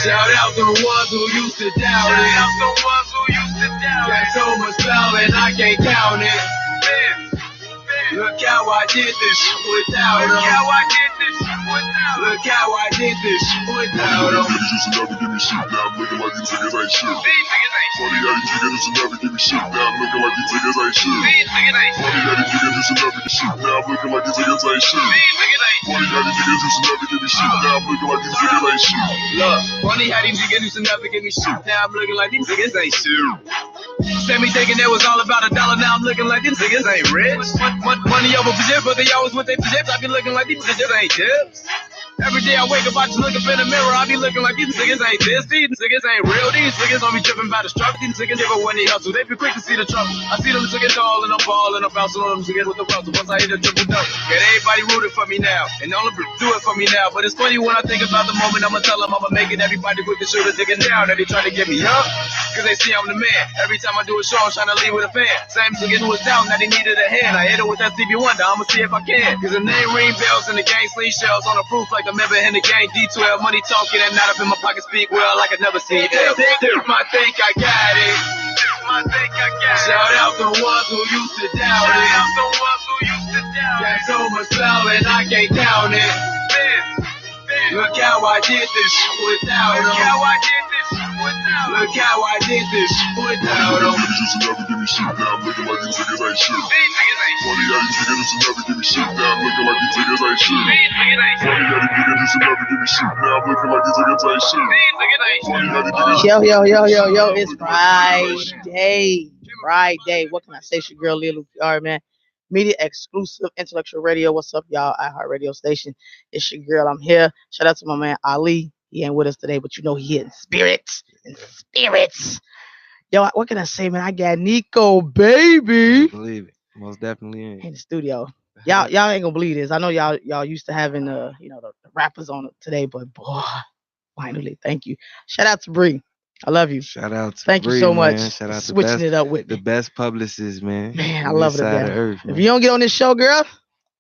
Shout out the ones who used to doubt it. Shout out the ones who used to doubt it. Got so much power and I can't count it. Look how I did this without them. Look how I did this without them. Look how I did this without them. Niggas used to never give me shit, now I'm looking like these niggas ain't shit. Funny how these niggas used to never give me shit, now I'm looking like these niggas ain't shit. Funny how these niggas used to never give me shit, now I'm looking like these niggas ain't shit. Funny how these niggas used to never give me shit, now I'm looking like these niggas ain't shit. Look, funny how these niggas used to never give me shit, now I'm looking like these niggas ain't shit. Sent me thinking it was all about $1, now I'm looking like these niggas ain't rich. Money over shit, but they always with their chips. I be looking like these niggas ain't chips. Every day I wake up, I just look up in the mirror. I be looking like these niggas ain't this. These niggas ain't real. These niggas don't be tripping by the struggle. These niggas never when they hustle. They be quick to see the trouble. I see them niggas all and I'm balling. I'm bouncing on them niggas with the russell. Once I hit a triple double, get everybody rooting for me now. And only do it for me now. But it's funny when I think about the moment I'ma tell them I'ma make it. Everybody quick to shoot a nigga down. And they try to get me up. Cause they see I'm the man. Every time I do a show, I'm trying to leave with a fan. Same nigga who was down, now they needed a hand. I hit it with that Stevie Wonder. I'ma see if I can. Cause the name ring bells and the gang sling shells on the proof like a member in the gang. D12 money talking and not up in my pocket speak well like I never see it. This my think I got it. This my think I got it. Shout out the ones who used to doubt it. Shout out the ones who used to doubt it. Got so much power and I can't count it. Look how I did this without them. Look how I did this without them. Look how I did this without them. Niggas used to never give me shit, now I'm looking like these niggas ain't shit. Funny how these niggas used to never give me shit, now I'm looking like these niggas ain't shit. Funny how these niggas used to never give me shit, now I'm looking like these niggas ain't shit. Funny how these niggas. Yo, it's Friday. What can I say? It's your girl, Lil PR, man. Media exclusive, intellectual radio. What's up, y'all? iHeartRadio station. It's your girl. I'm here. Shout out to my man Ali. He ain't with us today, but you know he in spirits. Yo, what can I say, man? I got Nico, baby. Believe it. Most definitely in the studio. Y'all ain't gonna believe this. I know y'all used to having the rappers on it today, but boy, finally, thank you. Shout out to Bree. I love you. Shout out to Thank Bree, you so much. man. Shout out to switching it up with the me. best publicist, man. Man, I love it. Earth, if you don't get on this show, girl,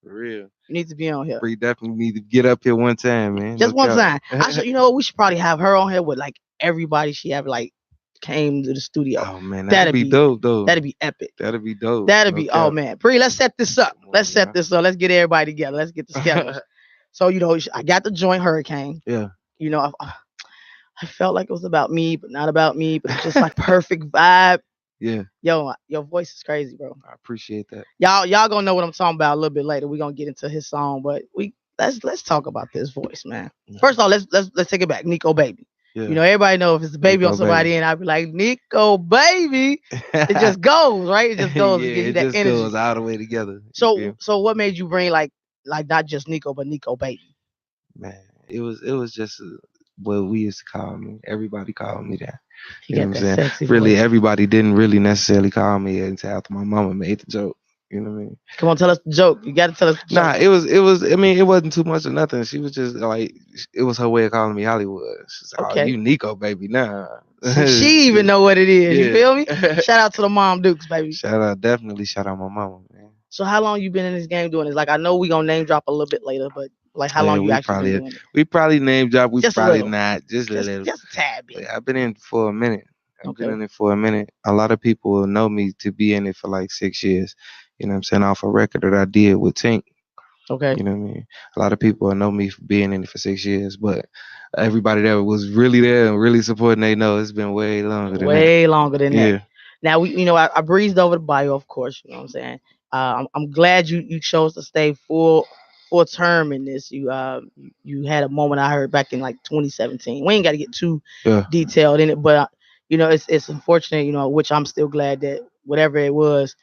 for real, you need to be on here. Bree definitely need to get up here one time, man. Just one time. You know what? We should probably have her on here with like everybody she ever like came to the studio. Oh man, that'd be dope though. That'd be epic. That'd be dope. Oh man, Bree, let's set this up. Let's Let's get everybody together. Let's get the schedules. So I got to join Hurricane. Yeah. I felt like it was about me, but not about me. But it's just like perfect vibe. Yeah. Yo, your voice is crazy, bro. I appreciate that. Y'all gonna know what I'm talking about a little bit later. We're gonna get into his song, but let's talk about this voice, man. Yeah. First of all, let's take it back. Nico baby. Yeah. Everybody know if it's a baby Nico on somebody, baby. And I'd be like, Nico baby. It just goes, right? It just goes. Yeah, it just energy. Goes all the way together. So what made you bring like not just Nico, but Nico baby? Man, it was just what we used to call me. Everybody called me that. You know what I'm saying? Really, voice. Everybody didn't really necessarily call me until after my mama made the joke. You know what I mean? Come on, tell us the joke. You got to tell us the joke. Nah, it was. I mean, it wasn't too much of nothing. She was just like, it was her way of calling me Hollywood. She's like, okay. Oh, you Nico, baby. Nah. She even know what it is. Yeah. You feel me? Shout out to the Mom Dukes, baby. Definitely shout out my mama, man. So how long you been in this game doing this? Like, I know we gonna name drop a little bit later, but like how long you actually been doing it? We probably name drop. We just probably not. Just a little. Just a tad bit. I've been in for a minute. Been in it for a minute. A lot of people will know me to be in it for like 6 years. You know what I'm saying? Off a record that I did with Tink. Okay. You know what I mean? A lot of people will know me for being in it for 6 years, but everybody that was really there and really supporting, they know it's been way longer than that. Now I breezed over the bio, of course. You know what I'm saying? I'm glad you chose to stay full term in this. You had a moment I heard back in like 2017. We ain't got to get too detailed in it, but it's unfortunate, which I'm still glad that whatever it was,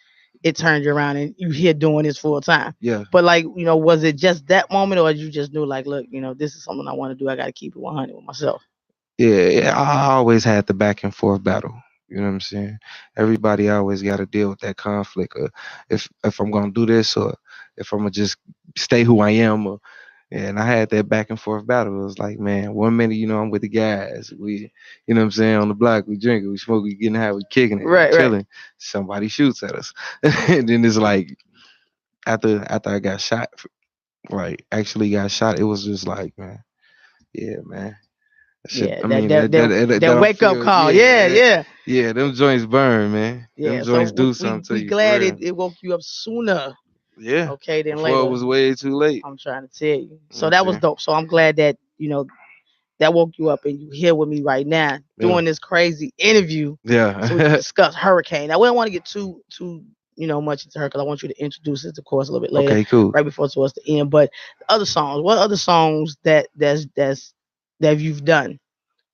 it turned you around and you here doing this full time. Yeah. But like, was it just that moment, or you just knew like, look, this is something I want to do. I got to keep it 100 with myself. Yeah. I always had the back and forth battle. You know what I'm saying? Everybody always got to deal with that conflict. If I'm going to do this, or if I'm going to just stay who I am. And I had that back and forth battle. It was like, man, 1 minute, I'm with the guys. We, you know what I'm saying, on the block, we drinking, we smoking, we getting high, we kicking it, right, chilling. Right. Somebody shoots at us. And then it's like, after I got shot, it was just like, man, yeah, man. Yeah, I mean, that don't wake up feel, call. Yeah. yeah, them joints burn, man. Them Yeah. So joints do something to we you, for glad real. it woke you up sooner, Yeah, okay, than before it later. was way too late. I'm trying to tell you. You know what So I'm that was saying? dope. So I'm glad that that woke you up and you here with me right now Yeah. doing this crazy interview so we can Yeah. discuss Hurricane. Now we don't want to get too much into her because I want you to introduce it, of course, a little bit later, Okay, cool. right before towards the end. But the other songs, what other songs that you've done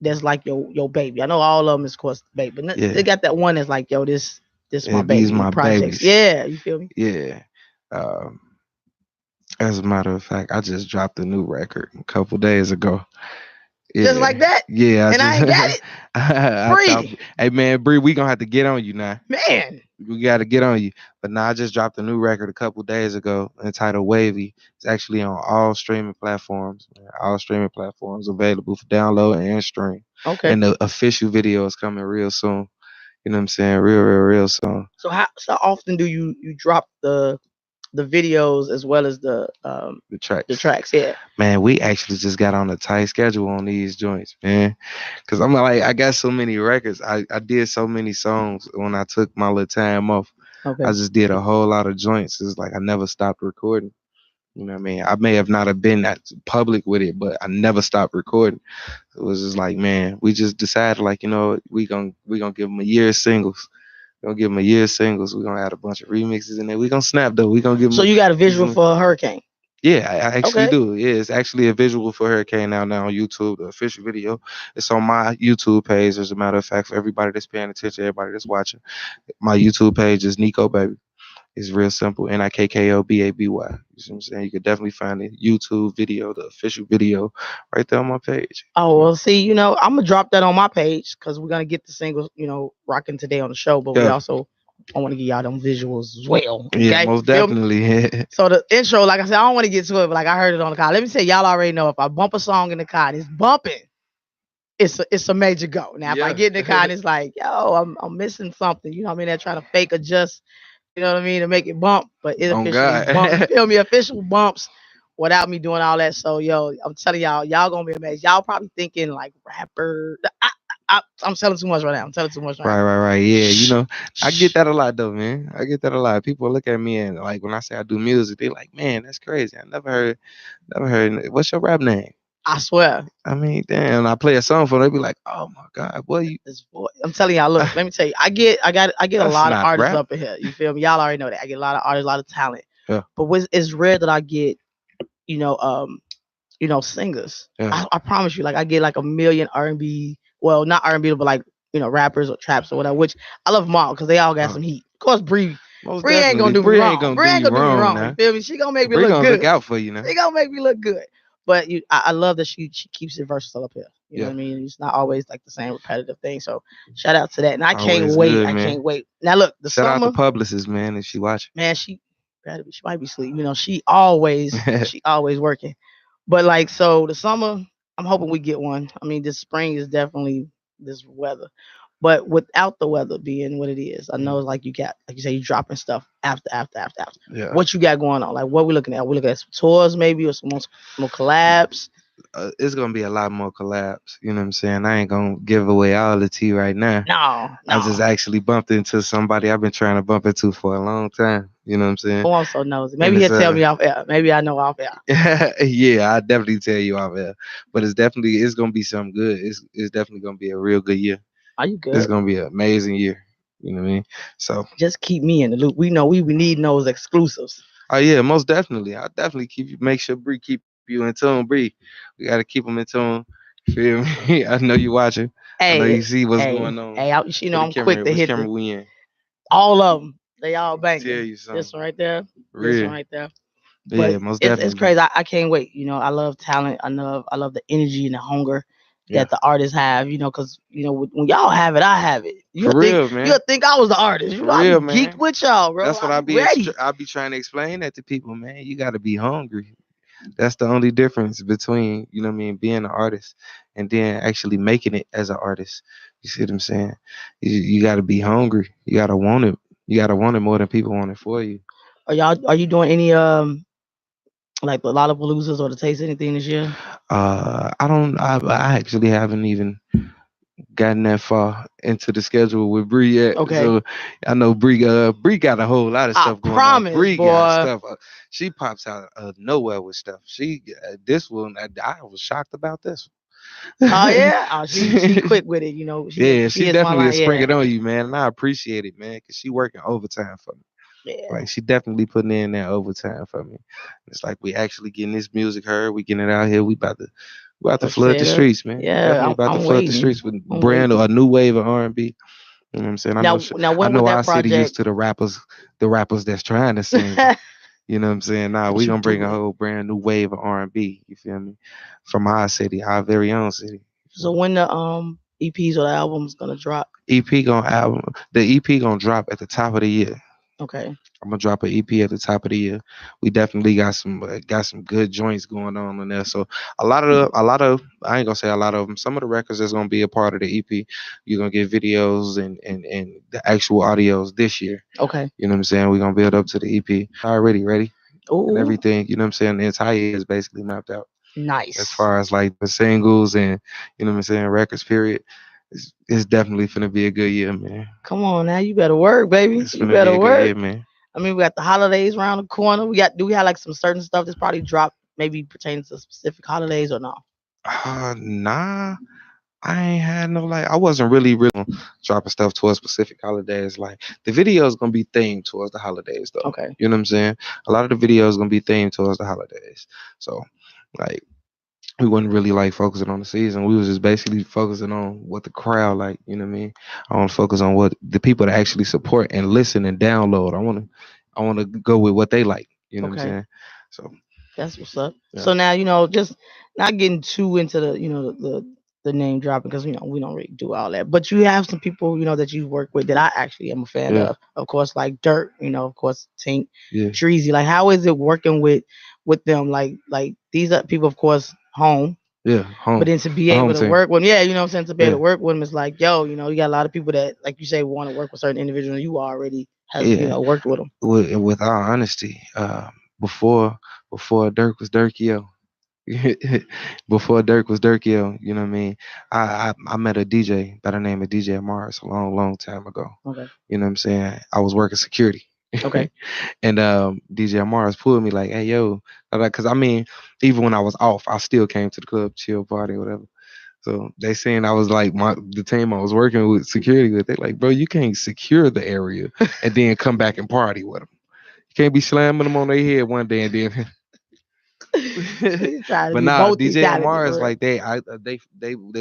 that's like your baby? I know all of them is of course baby, but they Yeah. got that one that's like, yo, this my Yeah, these baby my projects. babies. Yeah, you feel me? Yeah. Um, as a matter of fact, I just dropped a new record a couple days ago. Just like Yeah. that. Yeah, I And I just ain't got it. I thought, Free. hey man, Bree, we gonna have to get on you now. Man. We gotta get on you. But now I just dropped a new record a couple days ago entitled Wavy. It's actually on all streaming platforms. Man. All streaming platforms available for download and stream. Okay. And the official video is coming real soon. You know what I'm saying? Real soon. So how often do you drop the videos as well as the The tracks. tracks? Yeah. Man, we actually just got on a tight schedule on these joints, man. Cause I'm like, I got so many records. I did so many songs when I took my little time off. Okay. I just did a whole lot of joints. It's like I never stopped recording. You know what I mean? I may have not have been that public with it, but I never stopped recording. It was just like, man, we just decided, like, we gonna give them a year of singles. We're gonna give them a year of singles. We're gonna add a bunch of remixes in there. We gonna snap though. We gonna give them. So you got a visual for Hurricane? Yeah, I actually Okay. do. Yeah, it's actually a visual for Hurricane now on YouTube, the official video. It's on my YouTube page. As a matter of fact, for everybody that's paying attention, everybody that's watching, my YouTube page is Nico Baby. It's real simple. NIKKOBABY. You see what I'm saying? You could definitely find the YouTube video, the official video, right there on my page. Oh well, see, I'm gonna drop that on my page because we're gonna get the singles, rocking today on the show. But we Yeah. also I want to give y'all them visuals as well. Okay? Yeah, most Feel me? definitely. So the intro, like I said, I don't want to get to it, but like I heard it on the car. Let me say, y'all already know if I bump a song in the car, and it's bumping. It's a major go. Now if I Yeah. get in the car and it's like, yo, I'm missing something. You know what I mean? They're trying to fake adjust. You know what I mean, to make it bump, but it Oh, officially God. bumps. You feel me? Official bumps without me doing all that. So yo, I'm telling y'all gonna be amazed. Y'all probably thinking like rapper. I'm telling too much right now. I'm telling too much right now. Right. Yeah, I get that a lot though, man. I get that a lot. People look at me and like when I say I do music, they like, man, that's crazy. I never heard. What's your rap name? I swear. I mean, damn. I play a song for them, they be like, oh my God, boy, you. This boy, I'm telling y'all, look, let me tell you, I get a That's lot of not artists rap. up in here. You feel me? Y'all already know that. I get a lot of artists, a lot of talent. Yeah. But it's rare that I get, singers. Yeah. I promise you, like I get like a million R&B, well, not R&B, but like rappers or traps or whatever. Which I love them all because they all got some heat. Of course, Bree Most ain't gonna definitely. do me Bree wrong. ain't gonna Bree do ain't you gonna do me wrong. now. You feel me? She gonna make me Bree look gonna good. look out for you now. She gonna make me look good. But I love that she keeps it versatile up here. You know Yeah. what I mean? It's not always like the same repetitive thing. So shout out to that. And I can't Always wait. good, I man. can't wait. Now look, the Shout out summer, to Publicist, man, if she watching. man, she might be asleep. She always working. But like, so the summer, I'm hoping we get one. I mean, this spring is definitely this weather. But without the weather being what it is, I know it's like you got, like you say, you dropping stuff after. Yeah. What you got going on? Like, what we looking at? We looking at some tours maybe or some more collabs? It's gonna be a lot more collabs. You know what I'm saying? I ain't gonna give away all the tea right now. No. I just actually bumped into somebody I've been trying to bump into for a long time. You know what I'm saying? Oh, I'm so nosy. Maybe he'll tell me off air. Maybe I know off air. Yeah, I definitely tell you off air. But it's gonna be something good. It's definitely gonna be a real good year. Are you good? It's gonna be an amazing year. You know what I mean? So just keep me in the loop. We know we need those exclusives. Oh yeah, most definitely. I definitely make sure Bree keep you in tune. Bree, we gotta keep them in tune. Feel me? I know you watching. I know you see what's going on. Hey, I'm quick to hit camera we in. All of them. They all banging. Tell you something. This one right there. Real. This one right there. Yeah, but most definitely. It's crazy. I can't wait. I love talent. I love the energy and the hunger that the artists have. Because when y'all have it, I have it. For real, man. You'll think I was the artist. For real, man. Geeked with y'all, bro. That's what I be trying to explain that to people, man. You got to be hungry. That's the only difference between being an artist and then actually making it as an artist. You see what I'm saying? You got to be hungry. You got to want it. You got to want it more than people want it for you. Are you doing any Like the Lollapaloozas or the Taste anything this year? I don't. I actually haven't even gotten that far into the schedule with Bree yet. Okay. So I know Bree got a whole lot of I stuff going on. promise, Bree got boy. stuff. She pops out of nowhere with stuff. She this one I was shocked about this Oh one. yeah. Oh, she quick with it. You know, Yeah, she she is one definitely like is springing yeah, it on you, man, and I appreciate it, man, because she working overtime for me. yeah. Like she definitely putting in that overtime for me. It's like we actually getting this music heard. We getting it out here. We about to Let's flood say the that. streets, man. Yeah, Definitely about to I'm flood the waiting. streets with I'm brand waiting. or a new wave of R&B. You know what I'm saying? Now I when know would our that city used project? to the rappers that's trying to sing. You know what I'm saying? Nah, we What you gonna bring a doing? whole brand new wave of R&B. You feel me? From our city, our very own city. You feel So me? when the EPs or the album's gonna drop? The EP gonna drop at the top of the year. Okay. I'm gonna drop an EP at the top of the year. We definitely got some good joints going on in there. So a lot of I ain't gonna say a lot of them. Some of the records that's gonna be a part of the EP. You're gonna get videos and the actual audios this year. Okay. You know what I'm saying? We're gonna build up to the EP already ready and Oh, everything. You know what I'm saying? The entire year is basically mapped out as nice. far as like the singles and you know what I'm saying records. Period. It's definitely finna be a good year, man. Come on now, you better work, baby. It's You finna be better a good work. year, man. I mean, we got the holidays around the corner. Do we have like some certain stuff that's probably dropped, maybe pertaining to specific holidays or no? Nah. I ain't had no like I wasn't really dropping stuff towards specific holidays. Like the video is gonna be themed towards the holidays though. Okay. You know what I'm saying? A lot of the videos gonna be themed towards the holidays. So like we wasn't really like focusing on the season. We was just basically focusing on what the crowd like, you know what I mean? I wanna focus on what the people that actually support and listen and download. I wanna go with what they like, you know what I'm Okay. saying? So That's what's up. yeah. So now just not getting too into the the name dropping because we don't really do all that. But you have some people that you work with that I actually am a fan Yeah. of. Of course, like Dirt. Of course, Tink, Yeah. Treasy. Like, how is it working with them? Like these are people, of course, home. Yeah. But Home. then to be A able home to team. work with them, yeah, you know what I'm saying, to be able Yeah. to work with them is like, yo, you got a lot of people that, like you say, want to work with certain individuals. You already has Yeah. worked with them. With all honesty, before Dirk was Dirk, yo. Before Dirk was Dirk, yo, you know what I mean? I met a DJ by the name of DJ Mars a long time ago. Okay. You know what I'm saying? I was working security. Okay. And DJ Mars pulled me like, hey yo, because I mean, even when I was off, I still came to the club, chill, party, whatever. So they saying I was like the team I was working with security with. They like, bro, you can't secure the area and then come back and party with them. You can't be slamming them on their head one day and then. You trying to But be nah, both DJ equality Amar is for real. like they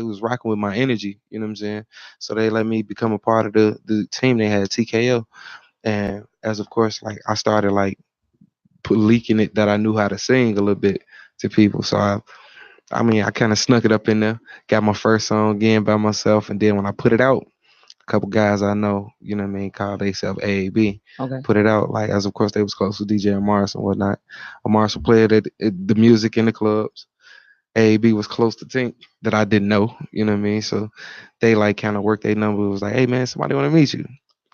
was rocking with my energy. You know what I'm saying? So they let me become a part of the team. They had TKO, and as of course, like I started like leaking it that I knew how to sing a little bit to people. So I mean, I kind of snuck it up in there. Got my first song again by myself, and then when I put it out, a couple guys I know, you know what I mean, called themselves AAB. Okay. Put it out like as of course they was close to DJ Amars and whatnot. Amars would play the music in the clubs. AAB was close to Tink that I didn't know, you know what I mean? So they like kind of worked their number. It was like, hey man, somebody want to meet you.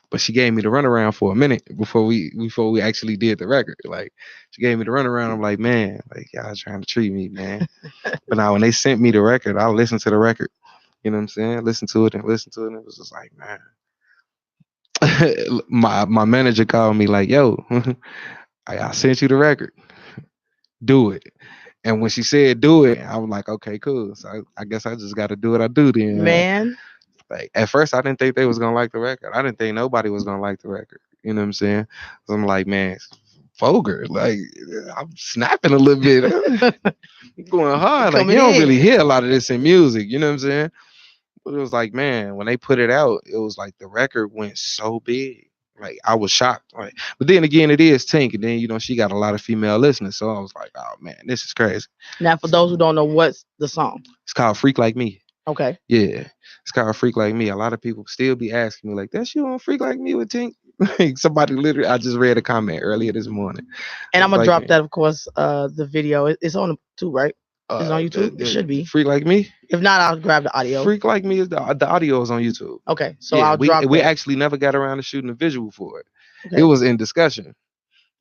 But she gave me the runaround for a minute before we actually did the record. Like she gave me the runaround. I'm like, man, like y'all trying to treat me, man. But now when they sent me the record, I listened to the record. You know what I'm saying? Listen to it and listen to it. And it was just like, man. my manager called me like, yo, I sent you the record. Do it. And when she said do it, I was like, okay, cool. So I guess I just got to do what I do then. Man, Like at first, I didn't think they was gonna like the record. I didn't think nobody was gonna like the record. You know what I'm saying? So I'm like, man, Foger, like I'm snapping a little bit, going hard. Like you coming don't really in. hear a lot of this in music. You know what I'm saying? But it was like, man, when they put it out, it was like the record went so big. Like I was shocked. Like, but then again, it is Tink, and then she got a lot of female listeners. So I was like, oh man, this is crazy. Now, for those who don't know, what's the song? It's called Freak Like Me. Okay. Yeah, it's called Freak Like Me. A lot of people still be asking me like, "That's you on Freak Like Me with Tink?" Like somebody literally, I just read a comment earlier this morning. And I'm gonna Like, drop that, of course. The video it's on too, right? It's on YouTube. It the should be. Freak Like Me. If not, I'll grab the audio. Freak Like Me is the audio is on YouTube. Okay, so Yeah, I'll drop we that. actually never got around to shooting a visual for it. Okay. It was in discussion,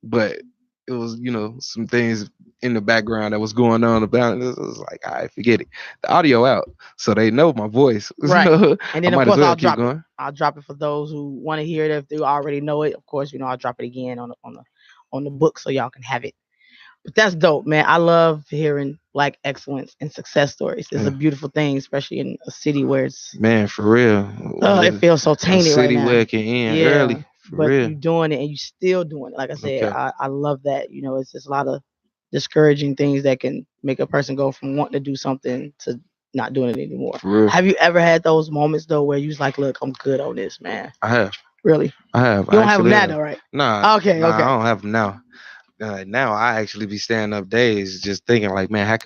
but it was, some things in the background that was going on about it. It was like, all right, forget it. The audio out, so they know my voice. Right. So And I then of might as course well I'll keep drop it. going. I'll drop it for those who want to hear it if they already know it. Of course, I'll drop it again on the book so y'all can have it. But that's dope, man. I love hearing Black excellence and success stories. It's a Yeah. beautiful thing, especially in a city where it's Man, for real. it feels so A tainted right city now. where it can end Yeah. early. For But real. you doing it and you still doing it. Like I said, Okay. I love that. It's just a lot of discouraging things that can make a person go from wanting to do something to not doing it anymore. For real. Have you ever had those moments though where you was like, look, I'm good on this, man? I have. Really? I have. You I don't have them actually now have. though, right? Nah, Okay, I okay. don't have them now. Now I actually be staying up days just thinking like, man, how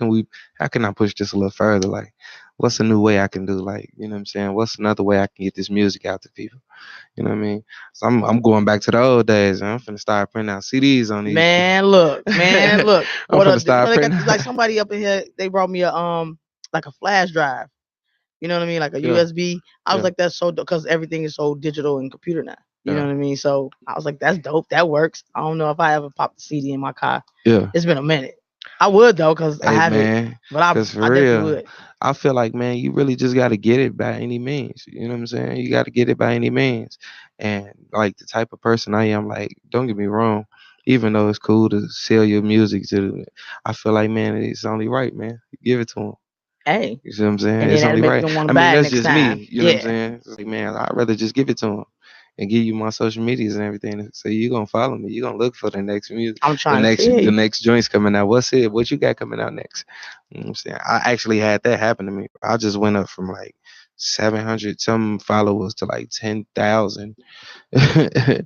can I push this a little further? Like, what's a new way I can do? Like, you know what I'm saying? What's another way I can get this music out to people? You know what I mean? So I'm going back to the old days, and I'm finna start printing out CDs on these. Man, look. I'm finna start They got printing. like somebody up in here, they brought me a like a flash drive. You know what I mean? Like a Yeah, USB. I was yeah, like, that's so dope because everything is so digital and computer now. You know yeah, what I mean? So I was like, that's dope. That works. I don't know if I ever popped the CD in my car. yeah. It's been a minute. I would though, because I Hey have it, man, but cause I for definitely real, would. I feel like, man, you really just got to get it by any means. You know what I'm saying? You got to get it by any means. And like the type of person I am, like, don't get me wrong, even though it's cool to sell your music to, I feel like, man, it's only right, man. Give it to them. Hey. You see what I'm saying? And then It's that'll only make right. them want I to mean, buy it that's next just time. me. You know what I'm Yeah. saying? It's like, man, I'd rather just give it to them and give you my social medias and everything. So you're gonna follow me. You're gonna look for the next music, I'm the trying to next tell the you. next joints coming out. What's it? What you got coming out next? You know what I'm saying? I actually had that happen to me. I just went up from like 700 some followers to like 10,000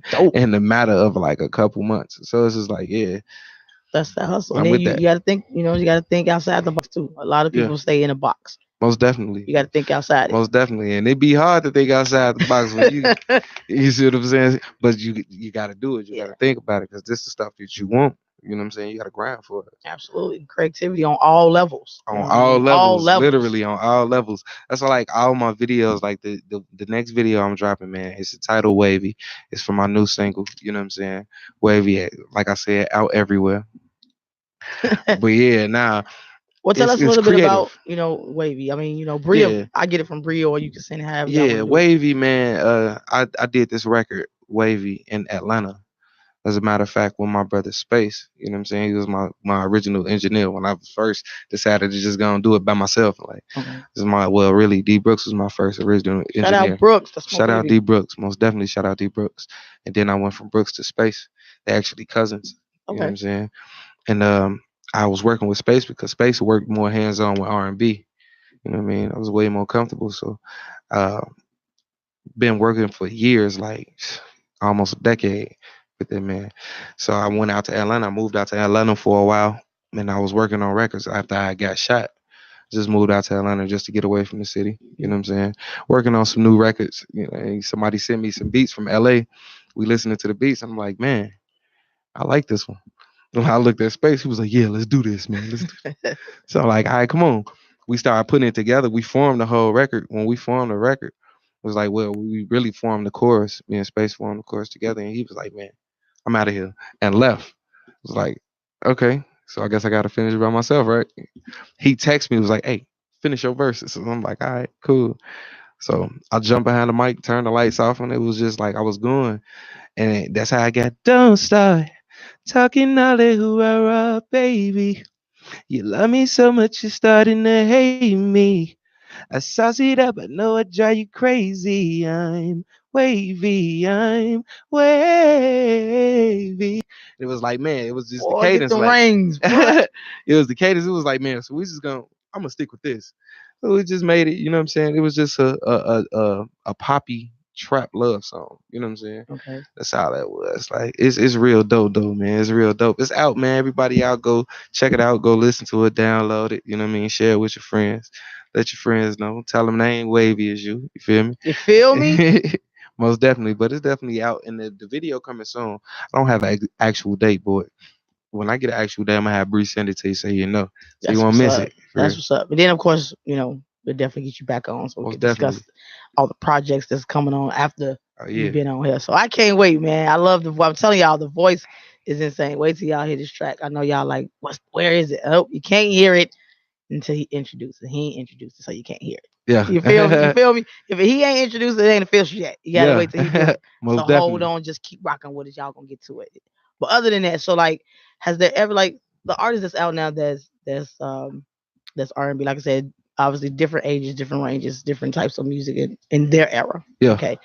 Dope. in the matter of like a couple months. So it's just like, yeah, That's the hustle. And I'm then with you, that. you gotta think, you gotta think outside the box too. A lot of Yeah, people stay in a box. most definitely. You gotta think outside Most definitely. And it'd be hard to think outside the box when it. you see what I'm saying? But you got to do it. You got Yeah, to think about it because this is stuff that you want. You know what I'm saying? You got to grind for it absolutely. Creativity on all levels. You on know what I all mean? All levels, levels. literally on all levels. That's why like all my videos, like the next video I'm dropping, man, it's the title Wavy. It's for my new single. You know what I'm saying? Wavy, like I said, out everywhere. But yeah, now Well, tell us a it's little bit about, creative. Wavy. I mean, Bria, Yeah, I get it from Bria, or you can send however y'all yeah, want to do it. Wavy, man. I did this record Wavy in Atlanta. As a matter of fact, with my brother Space, you know what I'm saying? He was my original engineer when I first decided to just go and do it by myself. Like, Okay. this is well, really, D Brooks was my first original Shout out engineer. Brooks. That's my Shout out D baby. Brooks, most definitely shout out D Brooks. And then I went from Brooks to Space. They're actually cousins, you know what Okay. I'm saying? And I was working with Space because Space worked more hands on with R&B. You know what I mean? I was way more comfortable. So, uh, been working for years, like almost a decade with that man. So I went out to Atlanta. I moved out to Atlanta for a while, and I was working on records after I got shot. Just moved out to Atlanta just to get away from the city. You know what I'm saying? Working on some new records. You know, and somebody sent me some beats from LA. We listening to the beats. I'm like, man, I like this one. When I looked at Space, he was like, yeah, let's do this, man. Let's do this. So I'm like, all right, come on. We started putting it together. We formed the whole record. When we formed the record, it was like, well, we really formed the chorus. Me and Space formed the chorus together. And he was like, man, I'm out of here. And left. I was like, okay. So I guess I got to finish it by myself, right? He texted me, was like, hey, finish your verses. So I'm like, all right, cool. So I jumped behind the mic, turned the lights off, and it was just like I was going. And that's how I got, don't start talking all that hoorah, baby. You love me so much, you're starting to hate me. I sauce it up, I know I drive you crazy. I'm wavy, I'm wavy. It was like, man, it was just the Boy, get cadence. the Like, rings, boy. it was the cadence. It was like, man, so we just I'm gonna stick with this. So we just made it. You know what I'm saying? It was just a poppy trap love song. You know what I'm saying? Okay. That's how that was. Like, it's real dope, though, man. It's real dope. It's out, man. Everybody out, go check it out. Go listen to it, download it. You know what I mean? Share it with your friends. Let your friends know. Tell them they ain't wavy as you. You feel You feel me? me? Most definitely. But it's definitely out. And the video coming soon. I don't have an actual date, boy. When I get an actual date, I'm going to have Bree send it to you so you know. So you That's won't what's miss up. it. For That's real. what's up. But then, of course, we'll definitely get you back on so we Most can discuss definitely. all the projects that's coming on after Oh, you've yeah. been on here. So I can't wait, man. I love the. I'm telling y'all, the voice is insane. Wait till y'all hear this track. I know y'all like, where is it? Oh, you can't hear it until he introduces it. He ain't introduced it, so you can't hear it. You feel me? You Yeah. feel me? If he ain't introduced it, it ain't official yet. You gotta Yeah. wait till he do it. So Most hold definitely. on, just keep rocking with it. Y'all gonna get to it. But other than that, so like, has there ever like the artist that's out now that's R&B, like I said, obviously different ages, different ranges, different types of music in their era. Yeah. Okay.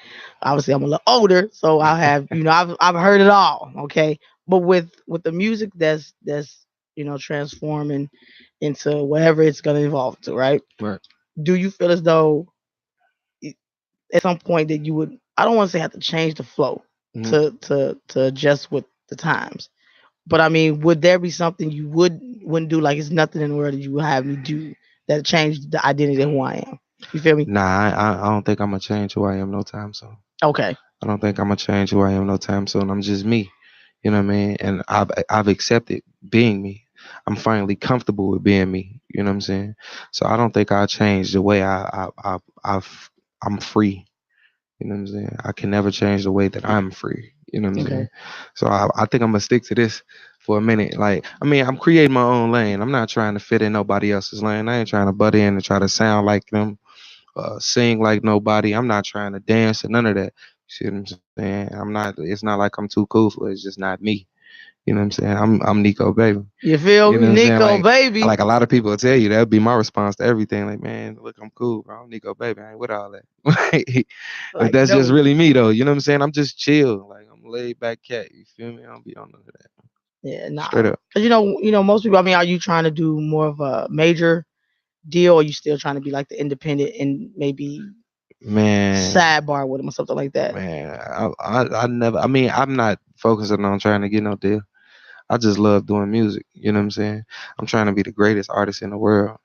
Obviously I'm a little older, so I have, I've heard it all. Okay. But with the music that's transforming into whatever it's gonna evolve to, right? Right. Do you feel as though at some point that you would, I don't want to say have to change the flow Mhm. to adjust with the times, but I mean, would there be something you wouldn't do? Like, it's nothing in the world that you would have me do that changed the identity of who I am. You feel me? Nah, I don't think I'm gonna change who I am no time soon. Okay. I don't think I'm gonna change who I am no time soon. I'm just me. You know what I mean? And I've accepted being me. I'm finally comfortable with being me. You know what I'm saying? So I don't think I'll change the way I'm free. You know what I'm saying? I can never change the way that I'm free. You know what I'm saying? Okay. So I think I'm gonna stick to this for a minute. Like, I mean, I'm creating my own lane. I'm not trying to fit in nobody else's lane. I ain't trying to butt in and try to sound like them, sing like nobody. I'm not trying to dance or none of that. You see what I'm saying? I'm not. It's not like I'm too cool for it. It's just not me. You know what I'm saying? I'm Nico, baby. You feel You know me, what I'm saying? Nico, baby? Like a lot of people will tell you that'd be my response to everything. Like, man, look, I'm cool, bro. I'm Nico, baby. I ain't with all that. But Like, that's just no. really me, though. You know what I'm saying? I'm just chill. Like, I'm a laid back cat. You feel me? I don't be on none of that. Yeah, nah. Straight up. Cause most people. I mean, are you trying to do more of a major deal, or are you still trying to be like the independent and maybe Man, sidebar with them or something like that? man, I never. I mean, I'm not focusing on trying to get no deal. I just love doing music. You know what I'm saying? I'm trying to be the greatest artist in the world.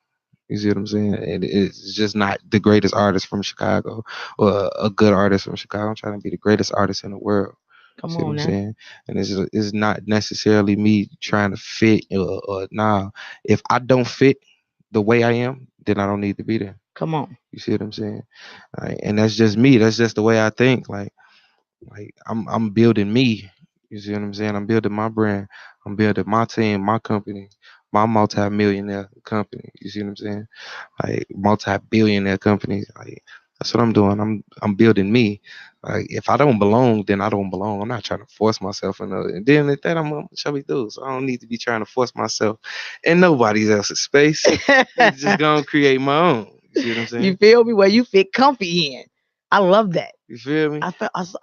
You see what I'm saying? It's just not the greatest artist from Chicago or a good artist from Chicago. I'm trying to be the greatest artist in the world. You Come see what on I'm now. saying? And it's not necessarily me trying to fit or nah. If I don't fit the way I am, then I don't need to be there. Come on. You see what I'm saying? And that's just me. That's just the way I think. Like I'm building me. You see what I'm saying? I'm building my brand. I'm building my team, my company, my multi-millionaire company. You see what I'm saying? Like multi-billionaire companies. Like that's what I'm doing. I'm building me. Like if I don't belong, then I don't belong. I'm not trying to force myself in and then at that I'm shall we do. So I don't need to be trying to force myself in nobody else's space. I'm just gonna create my own. You see what I'm You saying? feel me? Where you fit comfy in. I love that. You feel me?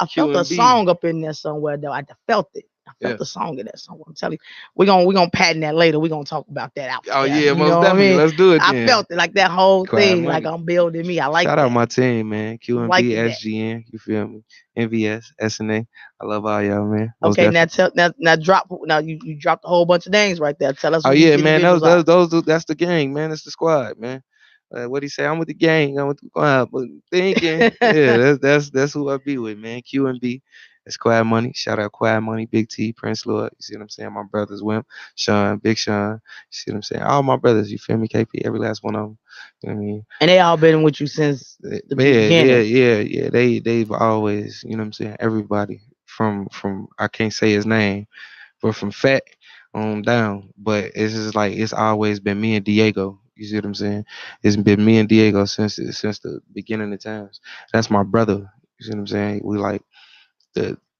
I Q felt a and B. song up in there somewhere though. I felt it. I felt Yeah. the song in there somewhere. I'm telling you, we're gonna patent that later. We're gonna talk about that out Oh there. yeah, You most know what I definitely. mean? Let's do it I then. felt it like that whole Quiet thing, like money. I'm building me. I like Shout out that. my team, man. I'm QMB, liking that. SGN. You feel me? NVS, SNA. I love all y'all, man. Most Okay, now definitely. tell now drop now you dropped a whole bunch of names right there. Tell us Oh who these yeah, man. individuals are. That's the gang, man. That's the squad, man. What he say? I'm with the gang. I'm with the squad. But thinking, yeah, that's who I be with, man. QMB. That's Quiet Money. Shout out Quiet Money, Big T, Prince Lord. You see what I'm saying? My brothers, Wimp, Sean, Big Sean. You see what I'm saying? All my brothers. You feel me? KP, every last one of them. You know what I mean? And they all been with you since the beginning. Yeah. They've always, you know what I'm saying. Everybody from I can't say his name, but from Fat on down. But it's just like it's always been me and Diego. You see what I'm saying? It's been me and Diego since the beginning of times. That's my brother. You see what I'm saying? We like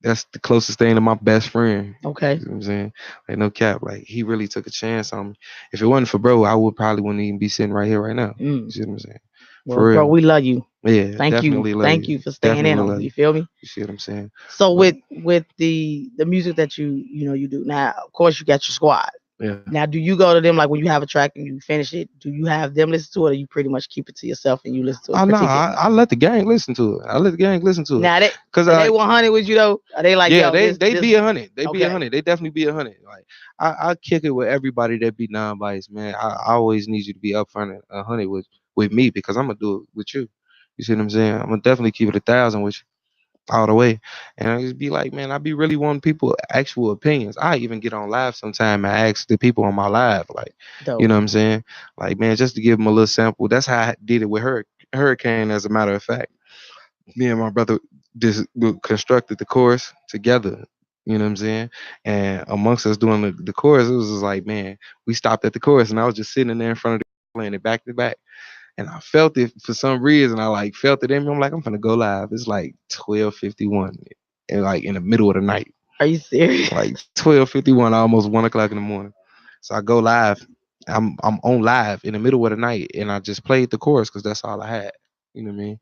that's the closest thing to my best friend. Okay. You know what I'm saying? Like no cap. Like he really took a chance on me. If it wasn't for bro, I would probably wouldn't even be sitting right here right now. You Mm. see what I'm saying? Well, For bro, real. we love you. Yeah, Thank you. definitely love Thank you. you for staying in Definitely on love me. You you. feel me? You see what I'm saying? So But with the music that you do now, of course you got your squad. yeah. Now, do you go to them like when you have a track and you finish it? Do you have them listen to it, or you pretty much keep it to yourself and you listen to it, Oh no, critique it? I let the gang listen to it. I let the gang listen to it. Now Cause they 100 with you though. Are they like, yeah, yo, they this? be 100. They be Okay, 100. They definitely be 100. Like I kick it with everybody that be non-biased, man. I always need you to be upfront and 100 with me because I'm gonna do it with you. You see what I'm saying? I'm gonna definitely keep it 1,000 with you all the way. And I just be like, man, I be really wanting people actual opinions. I even get on live sometime and ask the people on my live, like, you dope. know what I'm saying? Like, man, just to give them a little sample. That's how I did it with Hurricane, as a matter of fact. Me and my brother just constructed the chorus together. You know what I'm saying? And amongst us doing the chorus, it was just like, man, we stopped at the chorus and I was just sitting in there in front of the playing it back to back. And I felt it for some reason. I like felt it in me. I'm like, I'm gonna go live. It's like 12:51 and like in the middle of the night. Are you serious? Like 12:51, almost 1 o'clock in the morning. So I go live. I'm on live in the middle of the night and I just played the chorus because that's all I had. You know what I mean?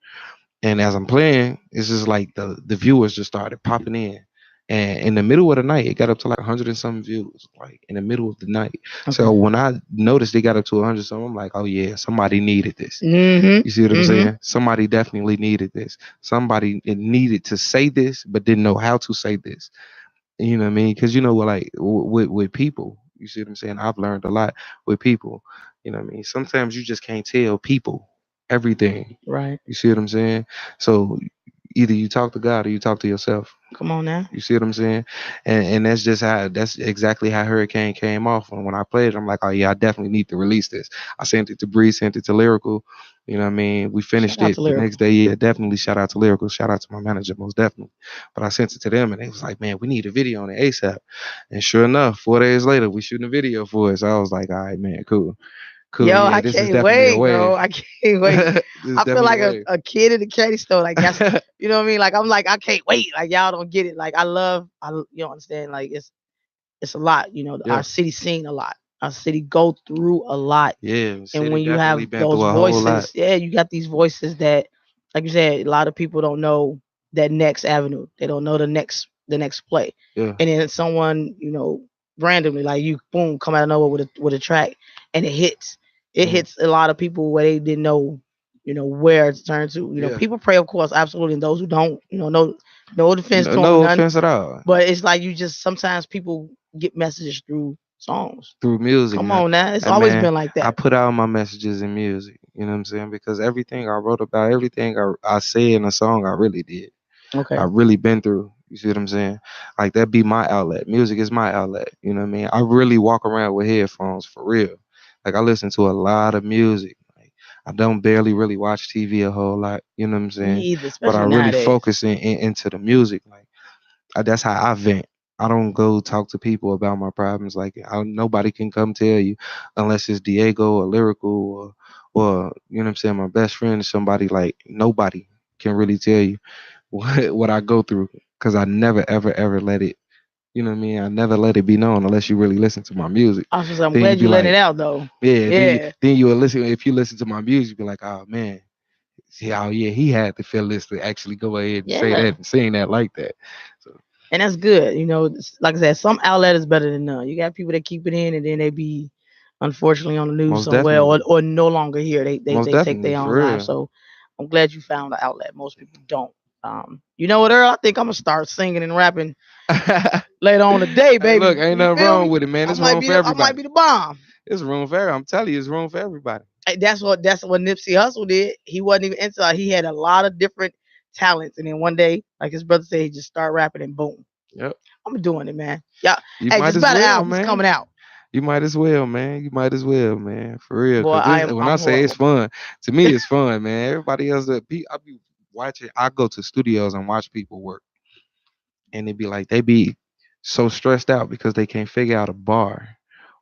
And as I'm playing, it's just like the viewers just started popping in. And in the middle of the night, it got up to like 100 and some views, like in the middle of the night. So Okay. when I noticed they got up to 100 something, I'm like, oh yeah, somebody needed this. Mm-hmm. You see what I'm Mm-hmm. saying? Somebody definitely needed this. Somebody needed to say this, but didn't know how to say this. You know what I mean? Because you know what, like with people, you see what I'm saying? I've learned a lot with people. You know what I mean? Sometimes you just can't tell people everything. Right. You see what I'm saying? So either you talk to God or you talk to yourself. Come on now. You see what I'm saying? And that's exactly how Hurricane came off. And when I played it, I'm like, oh yeah, I definitely need to release this. I sent it to Bree, sent it to Lyrical. You know what I mean? We Shout finished out it to the Lyrical. next day. Yeah, definitely shout out to Lyrical. Shout out to my manager, most definitely. But I sent it to them and they was like, man, we need a video on it ASAP. And sure enough, 4 days later, we shooting a video for it. So I was like, all right, man, cool. Cool. Yo, Yeah, I this is can't definitely a wait, bro. wave. I can't wait. This is I feel definitely like a wave. a kid in the candy store. Like that's, you know what I mean? Like I'm like, I can't wait. Like y'all don't get it. Like you don't understand. Like it's a lot. You know, our Yeah. city seen a lot. Our city go through a lot. Yeah. And City when you definitely have been those through a whole lot. voices, yeah, you got these voices that, like you said, a lot of people don't know that next avenue. They don't know the next play. Yeah. And then someone, randomly, like you, boom, come out of nowhere with a track, and it hits. It Mhm. hits a lot of people where they didn't know, where to turn to. Yeah. People pray, of course, absolutely, and those who don't, no defense No, to them or no nothing. offense at all. But it's like you just sometimes people get messages through songs. Through music, Come man. on now, it's And always man, been like I that. put out my messages in music. You know what I'm saying? Because everything I wrote about, everything I say in a song, I really did. I Okay. really been through. You see what I'm saying? Like that be my outlet. Music is my outlet. You know what I mean? I really walk around with headphones for real. Like I listen to a lot of music. Like I don't barely really watch TV a whole lot. You know what I'm Me saying? either, But I especially really nowadays. focus into the music. Like that's how I vent. I don't go talk to people about my problems. Like nobody can come tell you unless it's Diego or Lyrical or you know what I'm saying. My best friend is somebody like nobody can really tell you what I go through because I never ever ever let it. You know what I mean? I never let it be known unless you really listen to my music. I'm Then you glad be you letting like, it out though. yeah. Yeah. Then you will listen. If you listen to my music, you be like, oh man, see, oh yeah, he had to feel this to actually go ahead and say Yeah. that and saying that like that. So And that's good. Like I said, some outlet is better than none. You got people that keep it in and then they be unfortunately on the news most somewhere definitely. or no longer here. They they, Most they take definitely, their own for lives. real. So I'm glad you found the outlet. Most people don't. You know what, Earl? I think I'm gonna start singing and rapping later on today, Hey, look, baby. ain't You nothing feel wrong me? with it, man. I It's might room be for the I might everybody. be the bomb. It's room for. I'm telling you, it's room for everybody. Hey, that's what Nipsey Hussle did. He wasn't even into it. He had a lot of different talents, and then one day, like his brother said, he just started rapping and boom. Yep. I'm doing it, man. Yeah. You Hey, might just as about the well, album. It's man. coming out. You might as well, man. You might as well, man. For real, Boy, because this when I I'm say it's horrible. fun, to me it's fun, man. Everybody else I be watching. I go to studios and watch people work, and it be like they be so stressed out because they can't figure out a bar,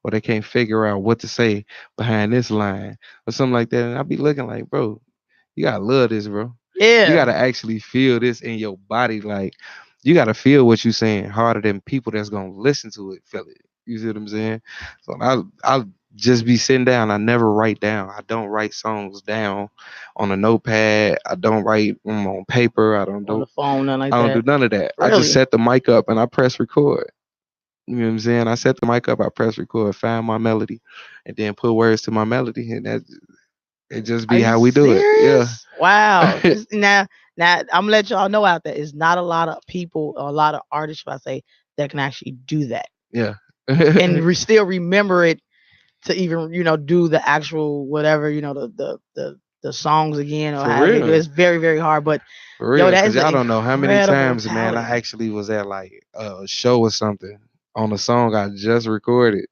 or they can't figure out what to say behind this line or something like that. And I be looking like, bro, you gotta love this, bro. You Yeah. gotta actually feel this in your body. Like you gotta feel what you're saying harder than people that's gonna listen to it feel it. You see what I'm saying? So I'll just be sitting down. I never write down. I don't write songs down on a notepad. I don't write them on paper. On the phone, nothing like I don't do that. none of that. I just Really? set the mic up and I press record. You know what I'm saying? I set the mic up, I press record, find my melody, and then put words to my melody, and that it just Are be you how we do it. Yeah. serious? Wow. Now I'm gonna let y'all know out there. It's not a lot of people or a lot of artists, if I say, that can actually do that Yeah. and still remember it to even do the actual whatever the songs again or For however they do it. real. It's very very hard, but For yo, real. that Cause is an y'all don't know how many incredible times, man, I talent. actually was at like a show or something on a song I just recorded.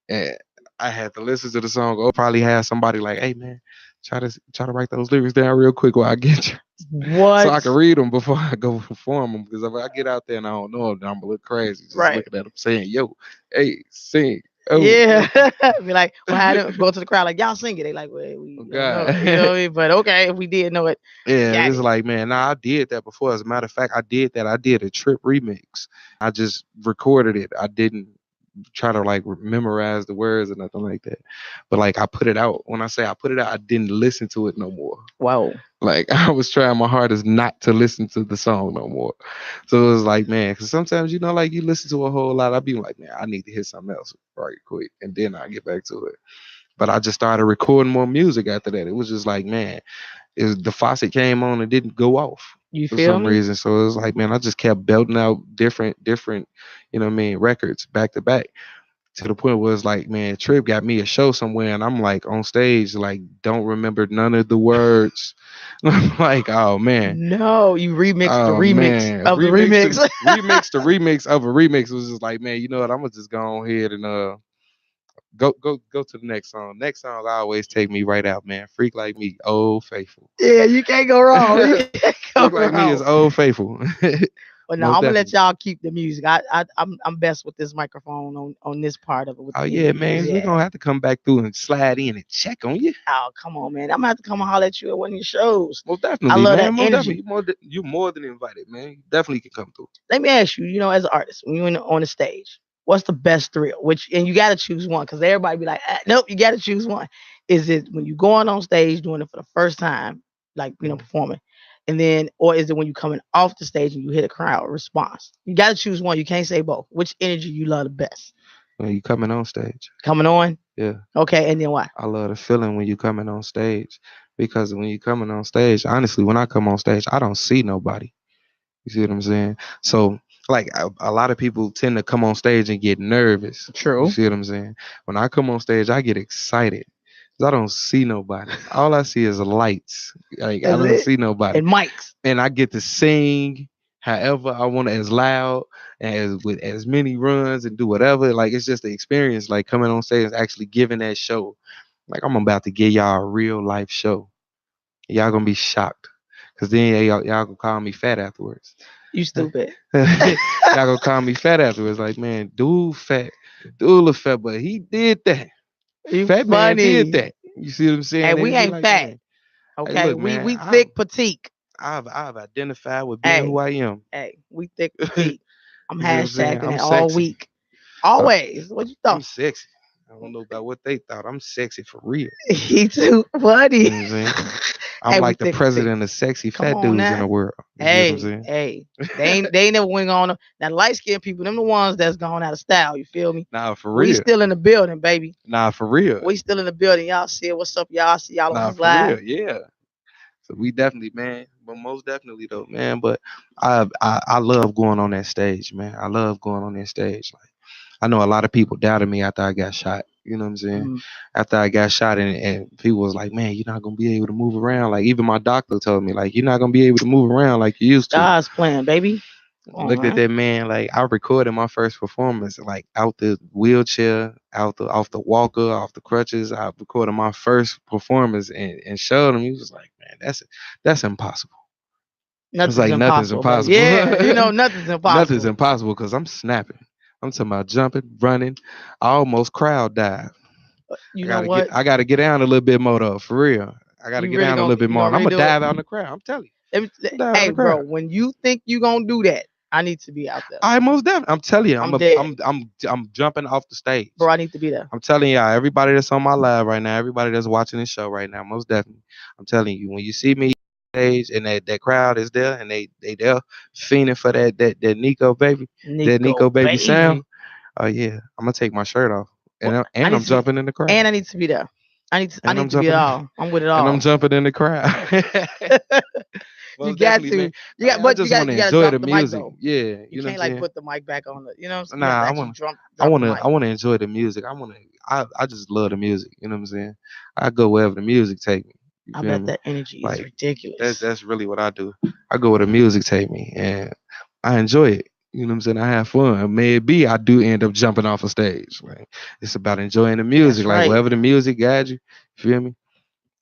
And I had to listen to the song or probably have somebody like, hey man, try to write those lyrics down real quick while I get you. What? so I can read them before I go perform them. Because if I get out there and I don't know them, then I'm gonna look crazy just Right. looking at them saying, "Yo, hey, sing." Oh, Yeah. Be like, well, how do go to the crowd like y'all sing it? They like, well, we oh don't know God. it. You know what I mean? But okay, if we did know it, Yeah, got it's it. like, man, nah, I did that before. As a matter of fact, I did that. I did a Trip remix. I just recorded it. I didn't try to like memorize the words or nothing like that. But like I put it out. When I say I put it out, I didn't listen to it no more. Wow. Like I was trying my hardest not to listen to the song no more. So it was like, man, because sometimes like you listen to a whole lot. I'd be like, man, I need to hear something else right quick, and then I get back to it. But I just started recording more music after that. It was just like, man, is the faucet came on and didn't go off You for feel some me? reason. So it was like, man, I just kept belting out different, records back to back to the point where it's like, man, Trip got me a show somewhere and I'm like on stage, like, don't remember none of the words. I'm like, No, you remixed the oh remix man, of the remix. remix the remix of a remix. Was just like, man, you know what? I'm gonna just go on ahead and go to the next song. Next song always take me right out, man. Freak Like Me, Old Faithful. Yeah, you can't go wrong. You can't go Freak Like Me is wrong. Old Faithful. But no, Most I'm gonna let definitely. y'all keep the music. I'm best with this microphone on this part of it with Oh the yeah, interviews. man. We're Yeah. gonna have to come back through and slide in and check on you. Oh, come on, man. I'm gonna have to come and holler at you at one of your shows. Most I definitely, love man. that Most definitely. energy. You more than invited, man. You definitely can come through. Let me ask you, as an artist, when you're on the stage, what's the best thrill? And you gotta choose one, because everybody be like, nope, you gotta choose one. Is it when you going on stage doing it for the first time, like performing, and then, or is it when you coming off the stage and you hit a crowd response? You gotta choose one. You can't say both. Which energy you love the best? When you coming on stage. Coming on? Yeah. Okay, and then why? I love the feeling when you coming on stage. Because when you coming on stage, honestly, when I come on stage, I don't see nobody. You see what I'm saying? So, like, a lot of people tend to come on stage and get nervous. You True. see what I'm saying? When I come on stage, I get excited because I don't see nobody. All I see is lights. Like, I That's don't it. see nobody. And mics. And I get to sing however I want it, as loud and with as many runs and do whatever. Like, it's just the experience, like coming on stage and actually giving that show. Like, I'm about to give y'all a real life show. Y'all gonna be shocked. Cause then y'all gonna call me fat afterwards. You stupid. Y'all gonna call me fat afterwards. Like, man, dude look fat, but he did that. You Fat man did funny. that. You see what I'm saying? Hey, They we be ain't like, fat. man, hey, Okay, look, we man, thick petite. I've identified with being who I am. Hey, we thick petite. I'm You see what I'm saying? hashtagging I'm it all sexy. week. Always. What you I'm thought? sexy. I don't know about what they thought. I'm sexy for real. He too funny. You know what I'm saying? I'm Hey, we like the thick petite. president of sexy Come fat on dudes in the now. world. You see what I'm saying? Hey, they ain't never went on them. Now light skinned people, them the ones that's gone out of style. You feel me? Nah, for We real. still in the building, baby. Nah, for real. We still in the building. Y'all see it. What's up, y'all? See y'all on Nah, this for real. live. Yeah. So we definitely, man, but most definitely though, man. But I love going on that stage, man. I love going on that stage. Like, I know a lot of people doubted me after I got shot. You know what I'm saying? Mm. After I got shot, and people was like, man, you're not gonna be able to move around. Like, even my doctor told me, like, you're not gonna be able to move around like you used to. God's plan, baby. I looked at that man, like, I recorded my first performance, like, out the wheelchair, off the walker, off the crutches. I recorded my first performance and showed him. He was like, man, that's impossible. Nothing's It's like nothing's impossible, baby. impossible. Yeah, nothing's impossible. Nothing's impossible because I'm snapping. I'm talking about jumping, running. I almost crowd dive. You know what? I gotta get down a little bit more though, for real. I gotta You get really down a little bit more. And I'm really gonna do dive it? out in the crowd. I'm telling you. Dive in Hey, the bro, crowd. when you think you gonna do that, I need to be out there. I most definitely. I'm telling you, I'm dead. I'm jumping off the stage. Bro, I need to be there. I'm telling y'all, everybody that's on my live right now, everybody that's watching this show right now, most definitely. I'm telling you, when you see me on stage and that crowd is there and they there fiending for that Nico baby, that Nico baby sound. Oh yeah, I'm gonna take my shirt off. And I'm jumping in the crowd. And I need to be there. I need to be it all. I'm with it all. And I'm jumping in the crowd. You got to. Man. Yeah, I but just you want to gotta enjoy drop the the music. mic, though. Yeah, You know can't what I'm like put the mic back on the. You know what I'm saying? Nah, I want to enjoy the music. I just love the music. You know what I'm saying? I go wherever the music take me. You I feel bet me? that energy is Like, ridiculous. That's really what I do. I go where the music take me, and I enjoy it. You know what I'm saying? I have fun. Maybe I do end up jumping off a stage. Like, it's about enjoying the music. That's like right. wherever the music guides you, feel me?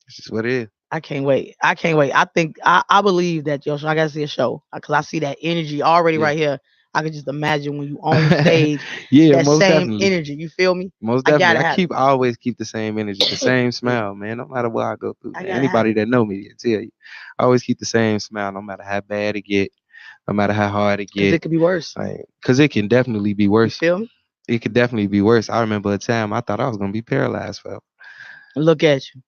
It's just what it is. I can't wait. I can't wait. I think I believe that yo. So I gotta see a show because I see that energy already Yeah. right here. I can just imagine when you on stage, Yeah, that most same definitely. energy. You feel me? Most I definitely. gotta have I always keep the same energy, the it. same smile, man. No matter what I go through, I man. gotta have Anybody it. that know me, they tell you. I always keep the same smile, no matter how bad it get, no matter how hard it Cause get. it could be worse. Like, cause it can definitely be You worse. feel me? It could definitely be worse. I remember a time I thought I was gonna be paralyzed forever. Look at you.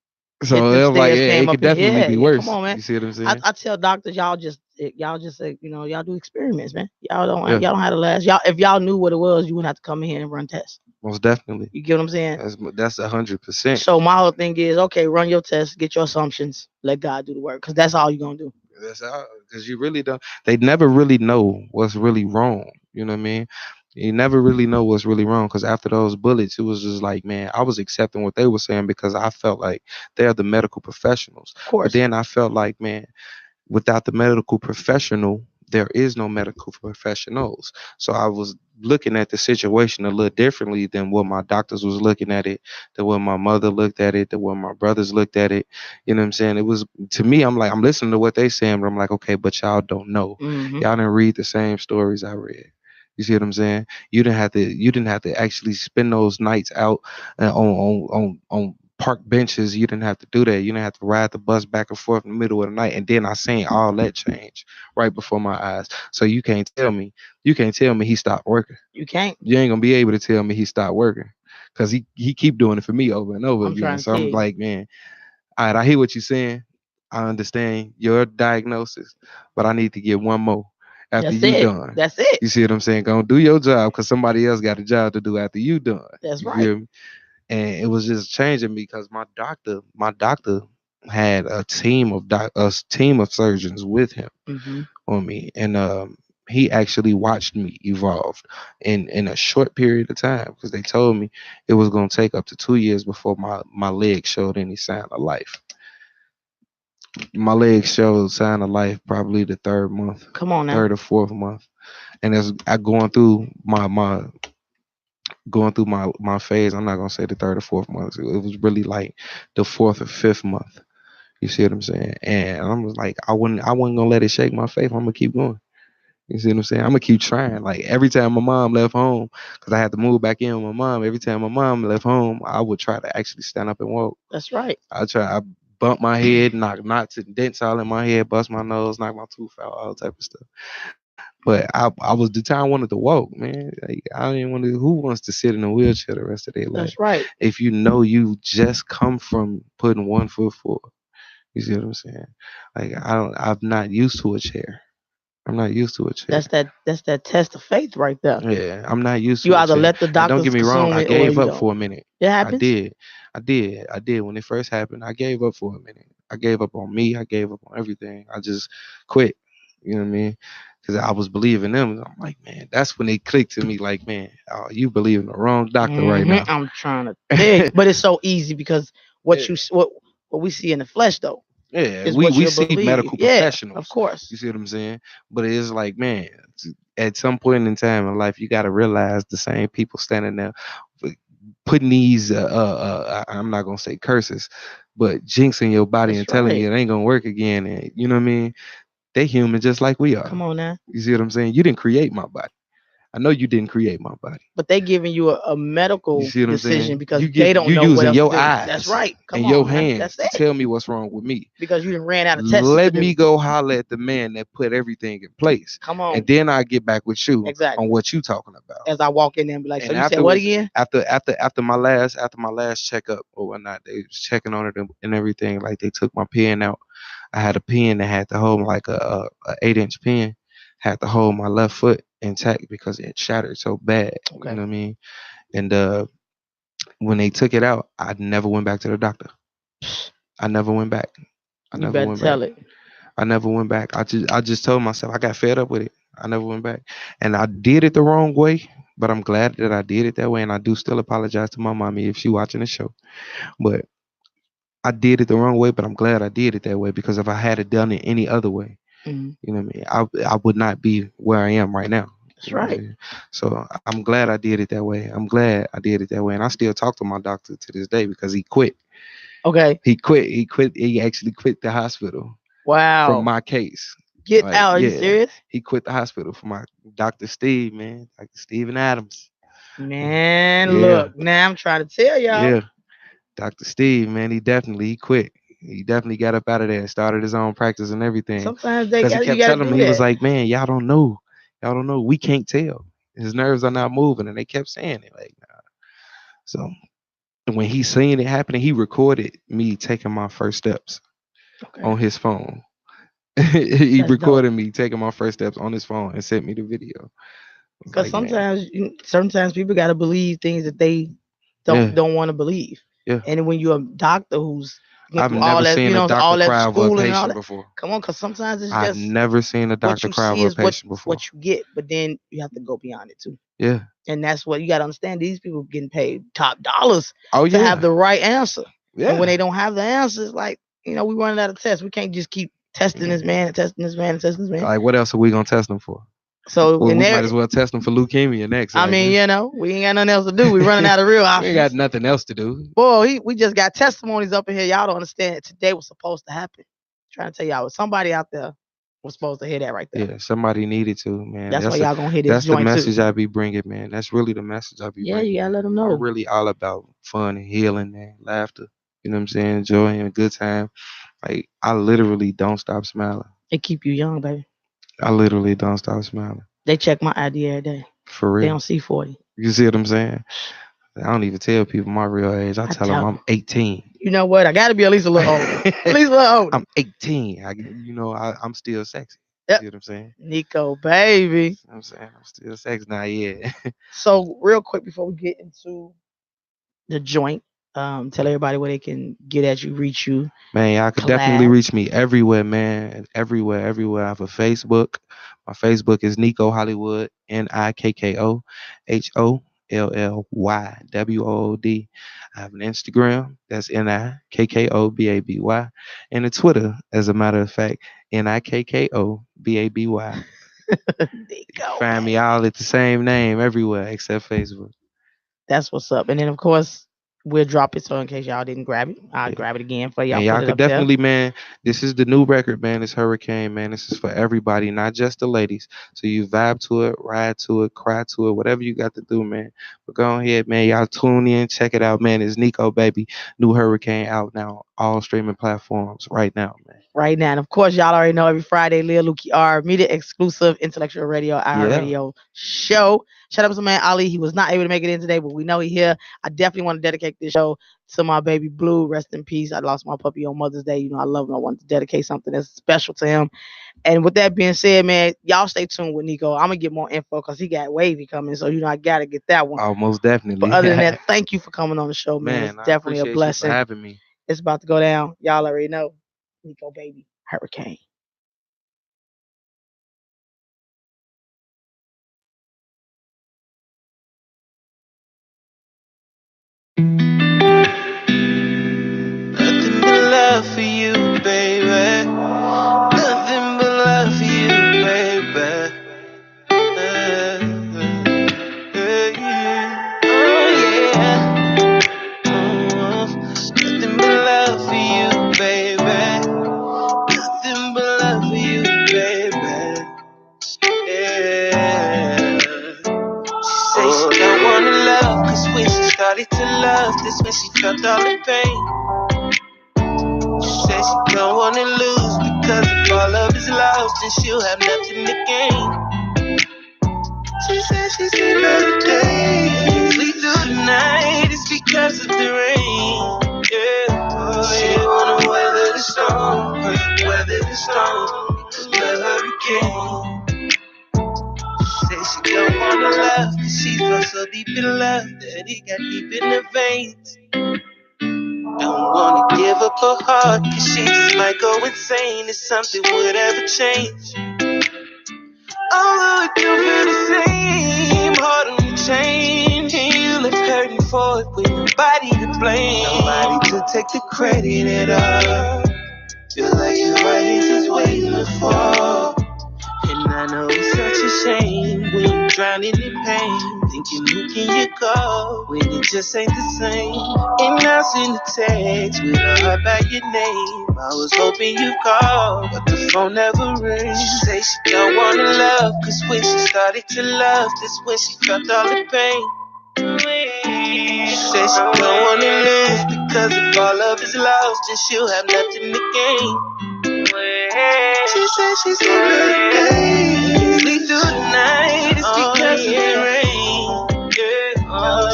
Hit So them it was like, stairs, yeah, came it up could here. definitely Yeah, be yeah. Come worse. on, man. You see what I'm I, saying? I tell doctors, y'all just y'all do experiments, man. Yeah, Y'all don't have to last. Y'all if y'all knew what it was, you wouldn't have to come in here and run tests. most definitely. You get what I'm saying? That's 100%. So my whole thing is, okay, run your tests, get your assumptions, let God do the work, because that's all you're gonna do. That's how, because you really don't. They never really know what's really wrong. You know what I mean? You never really know what's really wrong because after those bullets, it was just like, man, I was accepting what they were saying because I felt like they're the medical professionals. Of But course. then I felt like, man, without the medical professional, there is no medical professionals. So I was looking at the situation a little differently than what my doctors was looking at it, than what my mother looked at it, than what my brothers looked at it. You know what I'm saying? It was to me, I'm like, I'm listening to what they saying, but I'm like, okay, but y'all don't know. Hmm. Y'all didn't read the same stories I read. You see what I'm saying? You didn't have to actually spend those nights out on park benches. You didn't have to do that. You didn't have to ride the bus back and forth in the middle of the night. And then I seen all that change right before my eyes. So you can't tell me he stopped working. You can't. You ain't gonna be able to tell me he stopped working. Cause he keep doing it for me over and over I'm again. trying to So tell I'm you. like, man, all right, I hear what you're saying. I understand your diagnosis, but I need to get one more after That's you it. done. That's it. You see what I'm saying? Go do your job because somebody else got a job to do after you done. That's You right. feel me? And it was just changing me because my doctor had a team of surgeons with him Hmm. on me, and he actually watched me evolve in a short period of time because they told me it was going to take up to 2 years before my legs showed any sign of life. My legs showed sign of life probably the third month, Come on now. third or fourth month, and as I going through my phase, I'm not gonna say the third or fourth month. It was really like the fourth or fifth month. You see what I'm saying? And I was like, I wasn't gonna let it shake my faith. I'm gonna keep going. You see what I'm saying? I'm gonna keep trying. Like every time my mom left home, because I had to move back in with my mom. Every time my mom left home, I would try to actually stand up and walk. That's right. I bump my head, knock knots and dents all in my head, bust my nose, knock my tooth out, all type of stuff. But I was the time I wanted to walk, man. Like, I didn't want to. Who wants to sit in a wheelchair the rest of their life? That's right. If you know you just come from putting one foot forward, you see what I'm saying? Like I'm not used to a chair. I'm not used to a chair. That's that test of faith right there. Yeah, I'm not used You to a either chair. let the And don't get doctors me wrong, consume I it or gave you up don't. for a minute. It I happens. did. I did. When it first happened, I gave up for a minute. I gave up on me. I gave up on everything. I just quit. You know what I mean? Because I was believing them. I'm like, man, that's when they clicked to me. Like, man, oh, you believe in the wrong doctor right now. I'm trying to tell you, but it's so easy because what Yeah, you what we see in the flesh though yeah, is we what we you see believe. medical Yeah, of professionals. You course. see what I'm saying? But it's like, man, at some point in time in life, you got to realize the same people standing there putting these I'm not gonna say curses, but jinxing your body and That's telling right. you it ain't gonna work again. And you know what I mean? They human just like we are. Come on now. You see what I'm saying? You didn't create my body. I know you didn't create my body. But they giving you a You medical see what I'm decision saying? because You they get don't you know what using else to your do. That's eyes right. Come and your on now. hands That's to it. tell me what's wrong with me. Because you didn't ran out of tests to Let me do. go holler at the man that put everything in place, Come and on. then I get back with you on Exactly. what you talking about. As I walk in there and be like, so And you said what afterwards, again? after my last checkup or whatnot, they was checking on it and everything. Like they took my pen out. I had a pen that had to hold like a 8-inch pen, had to hold my left foot intact because it shattered so bad. You Okay. know what I mean? And when they took it out, I never went back to the doctor. I never went back. I You never better went back. tell it. I never went back. I just told myself I got fed up with it. I never went back. And I did it the wrong way, but I'm glad that I did it that way. And I do still apologize to my mommy if she watching the show. But I did it the wrong way, but I'm glad I did it that way because if I had it done it any other way, Mhm. you know what I mean, I would not be where I am right now. That's You know what I'm right. saying? So I'm glad I did it that way. I'm glad I did it that way. And I still talk to my doctor to this day because he quit. Okay. He quit. He actually quit the hospital Wow. from my case. Get out. Are you serious? He quit the hospital for my Dr. Steve, man. Dr. Steven Adams. Man, Yeah. look. Now I'm trying to tell y'all. Yeah. Dr. Steve, man, he quit. He definitely got up out of there and started his own practice and everything. Sometimes Because he you kept gotta telling do me, he was that. like, man, y'all don't know. We can't tell. His nerves are not moving. And they kept saying it like, nah. So when he seen it happening, he recorded me taking my first steps on his phone. He That's recorded dope. me taking my first steps on his phone and sent me the video. It's Because like, man, sometimes people gotta believe things that they yeah, don't want to believe. yeah. And when you're a doctor who's went I've through all never that, seen a doctor all that cry over a schooling and all patient that, before. come on, because sometimes it's I've just never seen a what doctor you cry see over a is patient before. what you get, but then you have to go beyond it too. Yeah. And that's what you got to understand. These people getting paid top dollars Oh, to yeah. have the right answer. Yeah. And when they don't have the answers, like, we running out of tests. We can't just keep testing this man and testing this man and testing this man. Like, what else are we gonna test them for? So Well, we might as well test them for leukemia next. I mean, we ain't got nothing else to do. We running out of real options. We ain't got nothing else to do. Boy, we just got testimonies up in here. Y'all don't understand it. Today was supposed to happen. Trying to tell y'all, somebody out there was supposed to hear that right there. Yeah, somebody needed to, man. That's why y'all gonna hear this That's the joint message too. I be bringing, man. That's really the message I be Yeah, bringing. you gotta let them know. We're really all about fun and healing, man. Laughter. You know what I'm saying? Joy and a good time. Like, I literally don't stop smiling. It keep you young, baby. I literally don't stop smiling. They check my ID every day. For real. They don't see 40. You see what I'm saying? I don't even tell people my real age. I tell them I'm 18. You know what? I got to be at least a little older. At least a little older. I'm 18. I'm still sexy. Yep. You see what I'm saying? Nico, baby. You know what I'm saying? I'm still sexy now, yeah. So, real quick before we get into the joint, tell everybody where they can get at you, reach you. Man, y'all could definitely reach me everywhere, man. Everywhere. I have a Facebook. My Facebook is Nico Hollywood, NIKKO HOLLYWOOD. I have an Instagram, that's NIKKOBABY, and a Twitter, as a matter of fact, NIKKOBABY. Find me all at the same name everywhere except Facebook. That's what's up. And then, of course, we'll drop it so in case y'all didn't grab it, I'll grab it again for y'all. And y'all could definitely, man, this is the new record, man. It's Hurricane, man. This is for everybody, not just the ladies. So you vibe to it, ride to it, cry to it, whatever you got to do, man. But go ahead, man. Y'all tune in, check it out, man. It's Nico, baby. New Hurricane out now, all streaming platforms right now, man. Right now. And of course, y'all already know every Friday, Lil Luki R, media exclusive, intellectual radio, our radio show. Shout out to my man Ali. He was not able to make it in today, but we know he's here. I definitely want to dedicate this show to my baby Blue. Rest in peace. I lost my puppy on Mother's Day. I love him. I wanted to dedicate something that's special to him. And with that being said, man, y'all stay tuned with Nico. I'm going to get more info because he got Wavy coming. So, I got to get that one. Oh, most definitely. But other than that, thank you for coming on the show, man. It's definitely a blessing. You for having me. It's about to go down. Y'all already know. Nico, baby. Hurricane. Nothing but love for you, baby. Nothing but love for you, baby. Nothing but love for you, baby. Nothing but love for you, baby. Yeah. She say she don't wanna love, cause when she started to love, that's when she felt all the pain. She say she don't wanna lose, because if all love is lost, then she'll have nothing to gain. She said she sleep every day, sleep through the night, it's because of the rain. Yeah, she wanna weather the storm, weather the storm, the hurricane. She said she don't wanna love, cause she felt so deep in love that it got deep in her veins. Don't wanna give up her heart, cause she just might go insane if something would ever change. Although it don't feel the same, hard on the change, and you left hurting for it with nobody to blame. Nobody to take the credit at all. Feel like your writings is waiting to fall, and now I know it's such a shame when you're drowning in pain, thinking who can you call when it just ain't the same. And I send a text with a heart by your name. I was hoping you called, but the phone never rings. She say she don't wanna love, cause when she started to love, that's when she felt all the pain. She said she don't wanna lose, because if all love is lost, then she'll have nothing to gain. She said she's so good. Sleep through the night, it's because of the rain.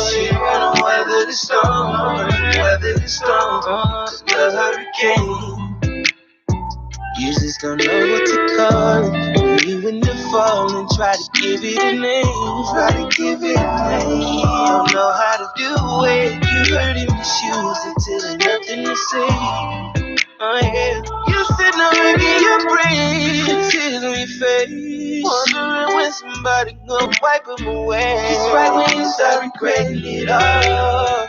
She wanna weather the storm, weather the storm, the hurricane. You just don't know what to call it when you in the fall and try to give it a name. Try to give it a name. You don't know how to do it. You hurt in the shoes until there's nothing to say. Oh yeah, you sitting around in your brain, tears on your face, wondering when somebody gonna wipe them away. It's right when you start regretting it all.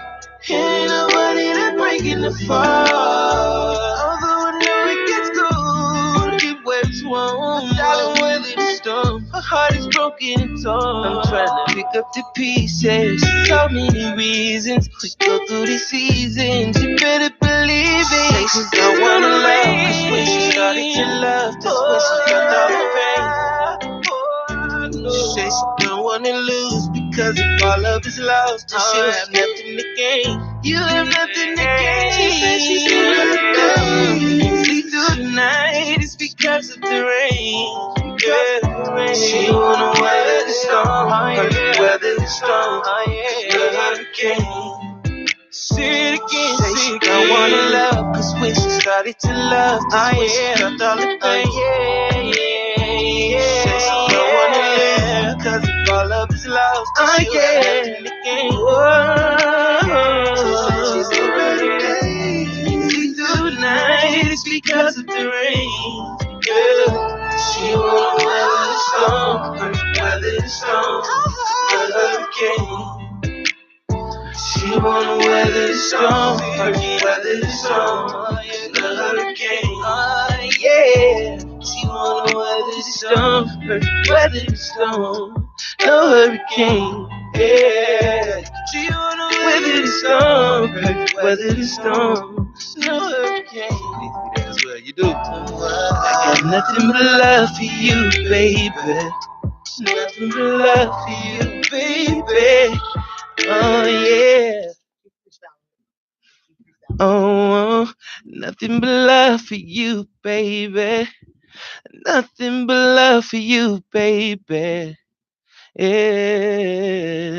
Ain't nobody that breaking the fall. Although I know it gets cold, it waves warm. Darling, weather the storm. Her heart is broken and torn. I'm trying to pick up the pieces. So many reasons we go through these seasons. You better believe it. Say she don't wanna love, cause when she started to love, that's when she felt all the pain. She said she don't wanna lose, because if all love is lost, then she'll have nothing to gain. You have nothing to gain. She said she's gonna sleep through the night, it's because of the rain. Yeah. She wanna weather the storm, weather the storm, the hurricane. Say it again, say she don't wanna love, cause when she started to love, that's when she felt all the pain. Say she don't wanna live, cause if all love is lost, then she'll have nothing to gain. She said she's so ready. Sleep through the night, it's because of the rain. Yeah. She wanna weather the storm, weather the storm, the hurricane. She wanna weather the storm, weather the storm, the hurricane. Yeah. She wanna weather the storm, weather the storm, no hurricane. Yeah. She wanna weather the storm, weather the storm, no hurricane. That's what you do. I got nothing but love for you, baby. Nothing but love for you, baby. Oh yeah. Oh, nothing but love for you, baby. Nothing but love for you, baby. Yeah.